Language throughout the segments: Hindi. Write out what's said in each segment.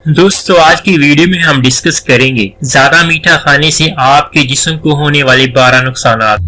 दोस्तों आज की वीडियो में हम डिस्कस करेंगे ज्यादा मीठा खाने से आपके जिस्म को होने वाले 12 नुकसानात।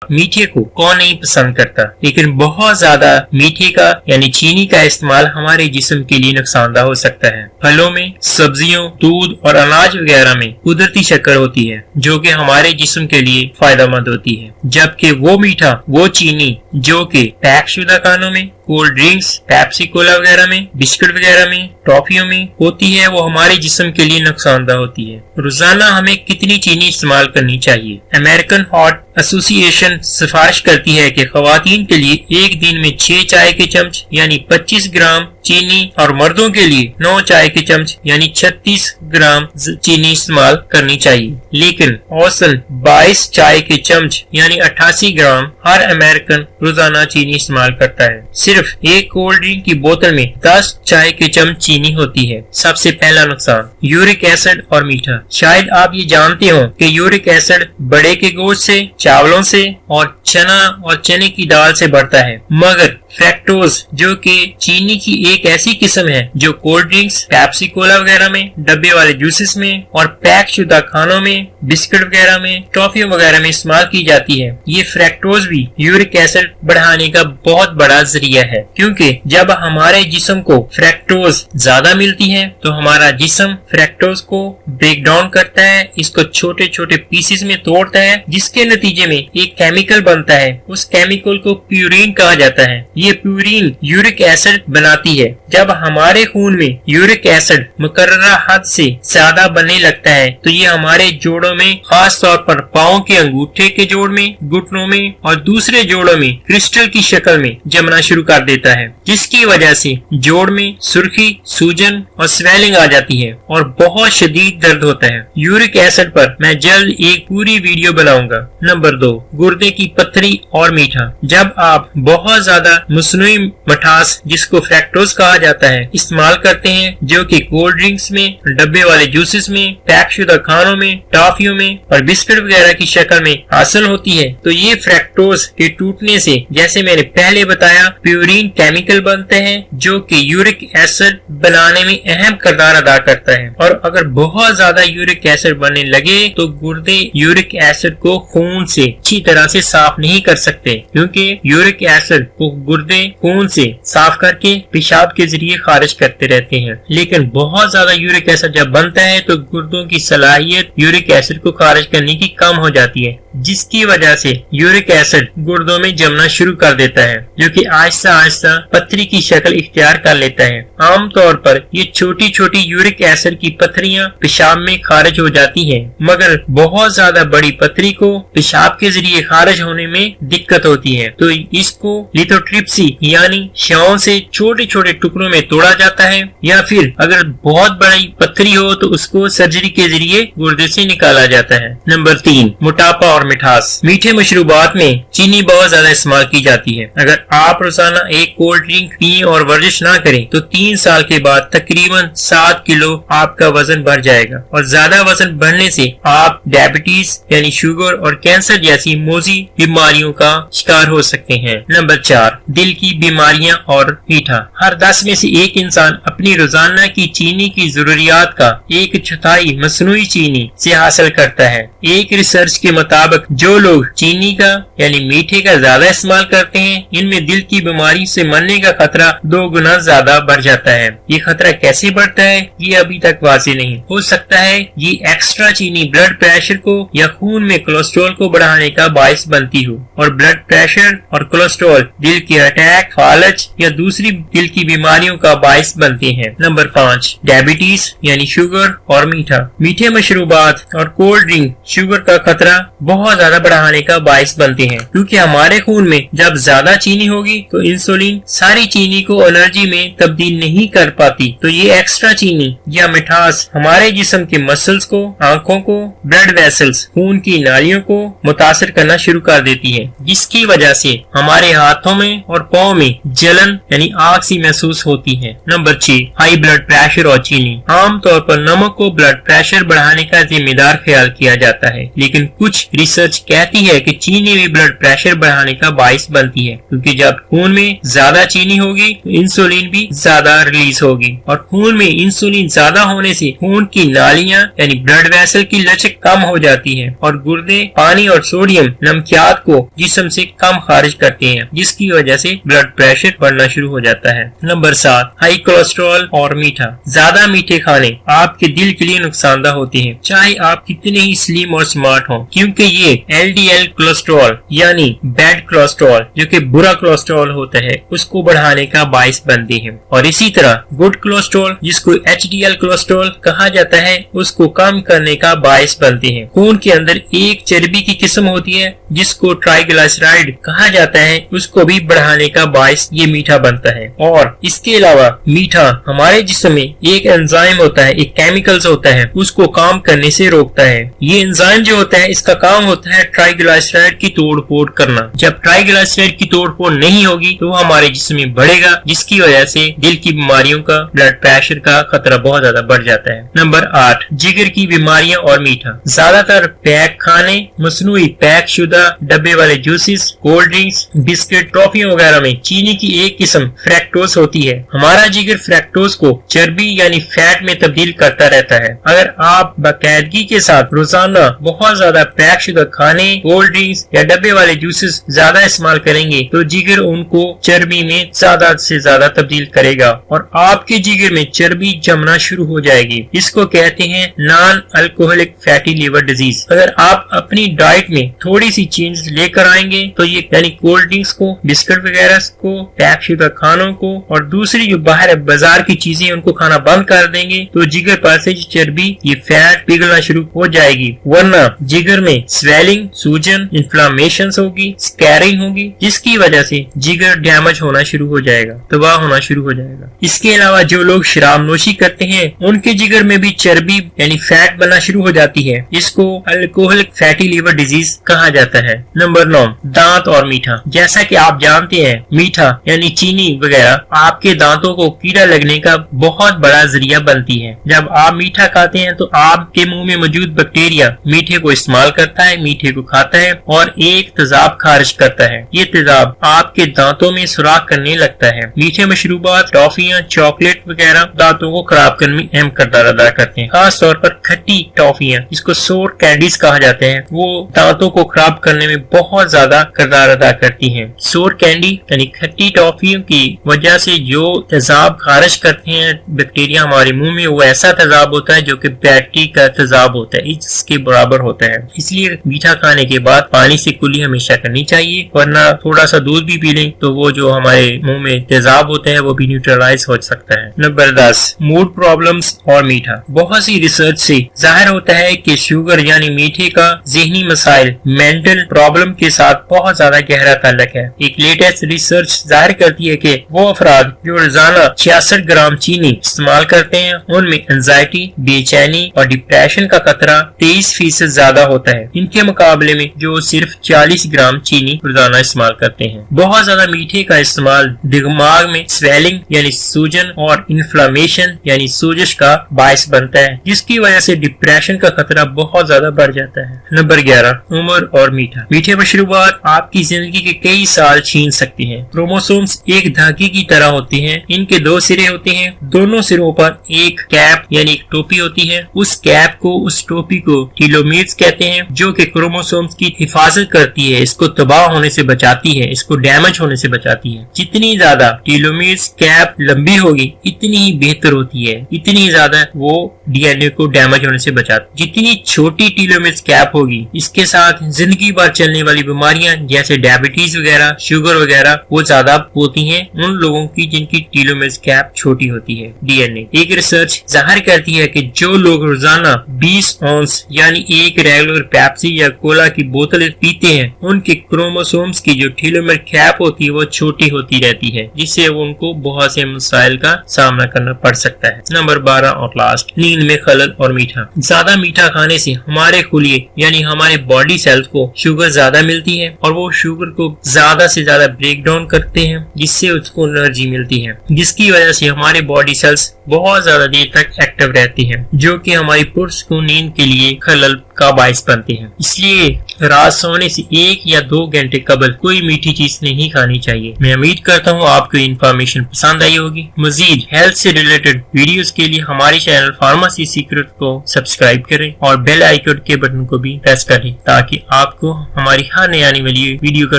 मीठे को कौन नहीं पसंद करता, लेकिन बहुत ज्यादा मीठे का यानी चीनी का इस्तेमाल हमारे जिस्म के लिए नुकसानदा हो सकता है। फलों में, सब्जियों, दूध और अनाज वगैरह में कुदरती शक्कर होती है जो कि हमारे जिस्म के लिए फायदेमंद होती है, जबकि वो मीठा, वो चीनी जो कि पैक शुदा खानों में, कोल्ड ड्रिंक्स, पेप्सी कोला वगैरह में, बिस्किट वगैरह में, टॉफियों में होती है, वो हमारे जिस्म के लिए नुकसानदा होती है। रोजाना हमें कितनी चीनी इस्तेमाल करनी चाहिए? अमेरिकन हार्ट एसोसिएशन सिफारिश करती है कि खवातीन के लिए एक दिन में 6 चाय के चम्मच यानी 25 ग्राम चीनी और मर्दों के लिए 9 चाय के चम्मच यानी 36 ग्राम चीनी इस्तेमाल करनी चाहिए। लेकिन औसतन 22 चाय के चम्मच यानी 88 ग्राम हर अमेरिकन रोजाना चीनी इस्तेमाल करता है। सिर्फ एक कोल्ड ड्रिंक की बोतल में 10 चाय के चम्मच चीनी होती है। सबसे पहला नुकसान, यूरिक एसिड और मीठा। शायद आप ये जानते हो कि यूरिक एसिड बड़े के गोश्त से, चावलों से और चना और चने की दाल से बढ़ता है, मगर फ्रैक्टोज जो कि चीनी की एक ऐसी किस्म है जो कोल्ड ड्रिंक्स, पेप्सी कोला वगैरह में, डब्बे वाले जूसेस में और पैक शुदा खानों में, बिस्किट वगैरह में, टॉफियों वगैरह में इस्तेमाल की जाती है। ये फ्रैक्टोज भी यूरिक एसिड बढ़ाने का बहुत बड़ा जरिया है, क्योंकि जब हमारे जिस्म को फ्रैक्टोज ज्यादा मिलती है तो हमारा जिस्म फ्रैक्टोज को ब्रेक डाउन करता है, इसको छोटे छोटे पीसेस में तोड़ता है, जिसके नतीजे में एक केमिकल बनता है। उस केमिकल को प्यूरिन कहा जाता है। ये प्यूरिन यूरिक एसिड बनाती है। जब हमारे खून में यूरिक एसिड मुकर्ररा हद से ज्यादा बनने लगता है तो ये हमारे जोड़ों में, खास तौर पर पाँव के अंगूठे के जोड़ में, घुटनों में और दूसरे जोड़ों में क्रिस्टल की शक्ल में जमना शुरू कर देता है, जिसकी वजह से जोड़ में सुर्खी, सूजन और स्वेलिंग आ जाती है और बहुत शदीद दर्द होता है। यूरिक एसिड पर मैं जल्द एक पूरी वीडियो बनाऊंगा। नंबर 2, गुर्दे की पत्थरी और मीठा। जब आप बहुत ज्यादा मसनूई मिठास, जिसको फ्रैक्टोज कहा जाता है, इस्तेमाल करते हैं, जो कि कोल्ड ड्रिंक्स में, डब्बे वाले जूसेस में, पैक शुदा खानों में, टॉफियों में और बिस्किट वगैरह की शक्ल में हासिल होती है, तो ये फ्रैक्टोज के टूटने से, जैसे मैंने पहले बताया, प्यूरिन केमिकल बनते हैं जो कि यूरिक एसिड बनाने में अहम किरदार अदा करता है। और अगर बहुत ज्यादा यूरिक एसिड बनने लगे तो गुर्दे यूरिक एसिड को खून से अच्छी तरह से साफ नहीं कर सकते, क्योंकि यूरिक एसिड को गुर्दे खून से साफ करके पेशाब के जरिए खारिज करते रहते हैं। लेकिन बहुत ज्यादा यूरिक एसिड जब बनता है तो गुर्दों की सलाहियत यूरिक एसिड को खारिज करने की कम हो जाती है, जिसकी वजह से यूरिक एसिड गुर्दों में जमना शुरू कर देता है, जो कि आहिस्ता आहिस्ता पथरी की शक्ल इख्तियार कर लेता है। आमतौर पर ये छोटी छोटी यूरिक एसिड की पथरियां पेशाब में खारिज हो जाती हैं, मगर बहुत ज्यादा बड़ी पथरी को पेशाब के जरिए खारिज होने में दिक्कत होती है, तो इसको लिथोट्रिप्सी यानी शवों से छोटे छोटे टुकड़ों में तोड़ा जाता है, या फिर अगर बहुत बड़ी पथरी हो तो उसको सर्जरी के जरिए गुर्दे से निकाला जाता है। नंबर 3, मोटापा और मिठास। मीठे मशरूबात में चीनी बहुत ज्यादा इस्तेमाल की जाती है। अगर आप रोजाना एक कोल्ड ड्रिंक पिए और वर्जिश ना करें तो 3 साल के बाद तकरीबन 7 किलो आपका वजन बढ़ जाएगा, और ज्यादा वजन बढ़ने से आप डायबिटीज यानी शुगर और कैंसर जैसी मोजी बीमारियों का शिकार हो सकते हैं। नंबर 4, दिल की बीमारियां और मीठा। हर 10 में से एक इंसान अपनी रोजाना की चीनी की जरूरियात का 1/4 मसनूई चीनी से हासिल करता है। एक रिसर्च के मुताबिक जो लोग चीनी का यानी मीठे का ज्यादा इस्तेमाल करते हैं, इनमें दिल की बीमारी से मरने का खतरा 2 गुना ज्यादा बढ़ जाता है। ये खतरा कैसे बढ़ता है ये अभी तक वाज़ेह नहीं। हो सकता है ये एक्स्ट्रा चीनी ब्लड प्रेशर को या खून में कोलेस्ट्रॉल को बढ़ाने का बायस बनती हो, और ब्लड प्रेशर और कोलेस्ट्रॉल दिल के अटैक, फालज या दूसरी दिल की बीमारियों का बायस बनते हैं। नंबर 5, डायबिटीज यानी शुगर और मीठा। मीठे मशरूबात और कोल्ड ड्रिंक शुगर का खतरा बहुत ज्यादा बढ़ाने का बायस बनते हैं, क्योंकि हमारे खून में जब ज्यादा चीनी होगी तो इंसुलिन सारी चीनी को एनर्जी में तब्दील नहीं कर पाती, तो ये एक्स्ट्रा चीनी या मिठास हमारे जिस्म के मसल्स को, आंखों को, ब्लड वेसल्स, खून की नालियों को मुतासर करना शुरू कर देती है, जिसकी वजह से हमारे हाथों में और पाँव में जलन यानी आग सी महसूस होती है। नंबर 6, नीचे हाई ब्लड प्रेशर और चीनी। आमतौर पर नमक को ब्लड प्रेशर बढ़ाने का जिम्मेदार ख्याल किया जाता है, लेकिन कुछ रिसर्च कहती है कि चीनी भी ब्लड प्रेशर बढ़ाने का बाइस बनती है, क्योंकि जब खून में ज्यादा चीनी होगी तो इंसुलिन भी ज्यादा रिलीज होगी, और खून में इंसुलिन ज्यादा होने से खून की नालियां यानी ब्लड वेसल की लचक कम हो जाती है और गुर्दे पानी और सोडियम नमकियात को जिस्म से कम खारिज करते हैं, जिसकी वजह से ब्लड प्रेशर बढ़ना शुरू हो जाता है। नंबर 7, हाई कोलेस्ट्रॉल और मीठा। ज्यादा मीठे खाने आपके दिल के लिए नुकसानदेह होते हैं, चाहे आप कितने ही स्लिम और स्मार्ट हों, क्योंकि ये LDL कोलेस्ट्रॉल यानी बैड कोलेस्ट्रॉल जो कि बुरा कोलेस्ट्रॉल होता है उसको बढ़ाने का बाइस बनते हैं, और इसी तरह गुड कोलेस्ट्रॉल जिसको HDL कोलेस्ट्रॉल कहा जाता है उसको कम करने का बाइस बनते हैं। खून के अंदर एक चर्बी की किस्म होती है जिसको ट्राइग्लिसराइड कहा जाता है, उसको भी बढ़ाने का बाइस ये मीठा बनता है। और इसके अलावा मीठा हमारे जिस्म में एक एंजाइम होता है, एक केमिकल्स होता है, उसको काम करने से रोकता है। ये एंजाइम जो होता है इसका काम होता है ट्राइग्लिसराइड की तोड़-फोड़ करना। जब ट्राइग्लिसराइड की तोड़-फोड़ नहीं होगी तो हमारे जिस्म में बढ़ेगा, जिसकी वजह से दिल की बीमारियों का, ब्लड प्रेशर का खतरा बहुत ज्यादा बढ़ जाता है। नंबर 8, जिगर की बीमारियां और मीठा। ज्यादातर पैक खाने, मसनूई पैक शुदा डब्बे वाले जूसेस, कोल्ड ड्रिंक्स, बिस्किट, टॉफियों वगैरह में चीनी की एक किस्म फ्रैक्टोज होती है। हमारा जिगर फ्रैक्टोज को चर्बी यानी फैट में तब्दील करता रहता है। अगर आप बाकायदगी के साथ रोजाना बहुत ज्यादा पैक शुदा खाने, कोल्ड ड्रिंक्स या डब्बे वाले जूसेस ज्यादा इस्तेमाल करेंगे तो जिगर उनको चर्बी में ज्यादा से ज्यादा तब्दील करेगा और आपके जिगर में चर्बी जमना शुरू हो जाएगी। इसको कहते हैं non alcoholic fatty liver disease. अगर आप अपनी डाइट में थोड़ी सी चेंज लेकर आएंगे तो ये यानी कोल्ड ड्रिंक्स को, बिस्किट वगैरह को, पैक शुदा खानों को और दूसरी जो बाहर बाजार की चीजें उनको खाना बंद कर देंगे तो जिगर पर से चर्बी, ये फैट पिघलना शुरू हो जाएगी। वरना जिगर में स्वेलिंग, सूजन, इन्फ्लामेशन होगी, स्कैरिंग होगी, जिसकी वजह से जिगर डैमेज होना शुरू हो जाएगा, तबाह होना शुरू हो जाएगा। इसके अलावा जो लोग शराब नोशी करते हैं उनके जिगर में भी चर्बी यानी फैट बनना शुरू हो जाती है, इसको अल्कोहलिक फैटी लिवर डिजीज कहा जाता है। नंबर 9, दांत और मीठा। जैसा कि आप जानते हैं मीठा यानी चीनी वगैरह आपके दांतों को कीड़ा लगने का बहुत बड़ा जरिया बनती है। जब आप मीठा खाते हैं तो आपके मुंह में मौजूद बैक्टीरिया मीठे को इस्तेमाल करता है, मीठे को खाता है और एक तेजाब खारिज करता है। ये तेजाब आपके दांतों में सुराख करने लगता है। मीठे मशरूबात, टॉफियां, चॉकलेट वगैरह दांतों को खराब करने में अहम किरदार अदा करते हैं। खास तौर पर खट्टी टॉफियां जिसको सोर कैंडीज कहा जाते हैं वो दांतों को खराब करने में बहुत ज्यादा किरदार अदा करती हैं। सोर कैंडी यानी खट्टी टॉफियों की वजह से जो तेजाब खारिज करते हैं बैक्टीरिया हमारे मुंह में, वो ऐसा तेजाब होता है जो कि बैटरी का तेजाब होता है, इसके बराबर होता है। इसलिए मीठा खाने के बाद पानी से कुल्ली हमेशा करनी चाहिए, वरना थोड़ा सा दूध भी पी लें तो वो जो हमारे मुंह में तेजाब होता है वो भी न्यूट्रलाइज हो सकता है। नंबर 10, मूड प्रॉब्लम्स और मीठा। बहुत सी रिसर्च से जाहिर होता है कि शुगर यानी मीठे का ज़हनी मसाइल मेंटल प्रॉब्लम के साथ बहुत ज्यादा गहरा ताल्लुक है। एक लेटेस्ट रिसर्च जाहिर करती है कि वो अफराद जो रोजाना 66 ग्राम चीनी इस्तेमाल करते हैं उनमें एंजाइटी, बेचैनी और डिप्रेशन का खतरा 23% ज्यादा होता है, इनके मुकाबले में जो सिर्फ 40 ग्राम चीनी रोजाना इस्तेमाल करते हैं। बहुत ज्यादा मीठे का इस्तेमाल दिमाग में स्वेलिंग यानी सूजन और इन्फ्लामेशन यानी सोजिश का बायस बनता है, जिसकी वजह से डिप्रेशन का खतरा बहुत ज्यादा बढ़ जाता है। नंबर 11, उम्र और मीठा। मीठे मशरूबात आपकी जिंदगी के कई साल छीन सकती हैं। क्रोमोसोम्स एक धागे की तरह होते हैं, इनके 2 सिरे होते हैं, दोनों सिरों पर एक कैप यानी एक टोपी होती है। उस कैप को, उस टोपी को टीलोमेर्स कहते हैं, जो कि क्रोमोसोम्स की हिफाजत करती है, इसको तबाह होने से बचाती है, इसको डैमेज होने से बचाती है। जितनी ज्यादा टीलोमेर्स कैप लंबी होगी इतनी ही बेहतर होती है, इतनी ज्यादा वो डीएनए को डैमेज होने से बचाती। जितनी छोटी टीलोमेर्स कैप होगी इसके साथ जिंदगी भर चलने वाली बीमारियां जैसे डायबिटीज वगैरह, शुगर वगैरह वो ज्यादा होती हैं उन लोगों की जिनकी टीलोमेर्स कैप छोटी होती है। डीएनए एक रिसर्च जाहिर करती है कि जो लोग रोजाना 20 ऑन्स यानी एक रेगुलर पेप्सी या कोला की बोतल पीते हैं उनके क्रोमोसोम्स की जो टीलोमेर कैप होती है वो छोटी होती रहती है, जिससे उनको बहुत से मसाइल का सामना करना पड़ सकता है। नंबर 12 और लास्ट, नींद नींद में खलल और मीठा। ज्यादा मीठा खाने से हमारे खुलिए यानी हमारे बॉडी सेल्स को शुगर ज्यादा मिलती है और वो शुगर को ज्यादा से ज्यादा ब्रेक डाउन करते हैं, जिससे उसको एनर्जी मिलती है, जिसकी वजह से हमारे बॉडी सेल्स बहुत ज्यादा देर तक एक्टिव रहती हैं, जो कि हमारी पुरसकून नींद के लिए खलल का बायस बनते हैं। इसलिए रात सोने से 1 या 2 घंटे कबल कोई मीठी चीज नहीं खानी चाहिए। मैं उम्मीद करता हूँ आपको इन्फॉर्मेशन पसंद आई होगी। मजीद हेल्थ से रिलेटेड वीडियोस के लिए हमारे चैनल फार्मेसी सीक्रेट को सब्सक्राइब करें और बेल आइकन के बटन को भी प्रेस करें ताकि आपको हमारी हर नई आने वाली वीडियो का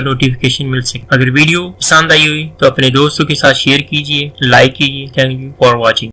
नोटिफिकेशन मिल सके। अगर वीडियो पसंद आई हुई तो अपने दोस्तों के साथ शेयर कीजिए, लाइक कीजिए। Thank you for watching.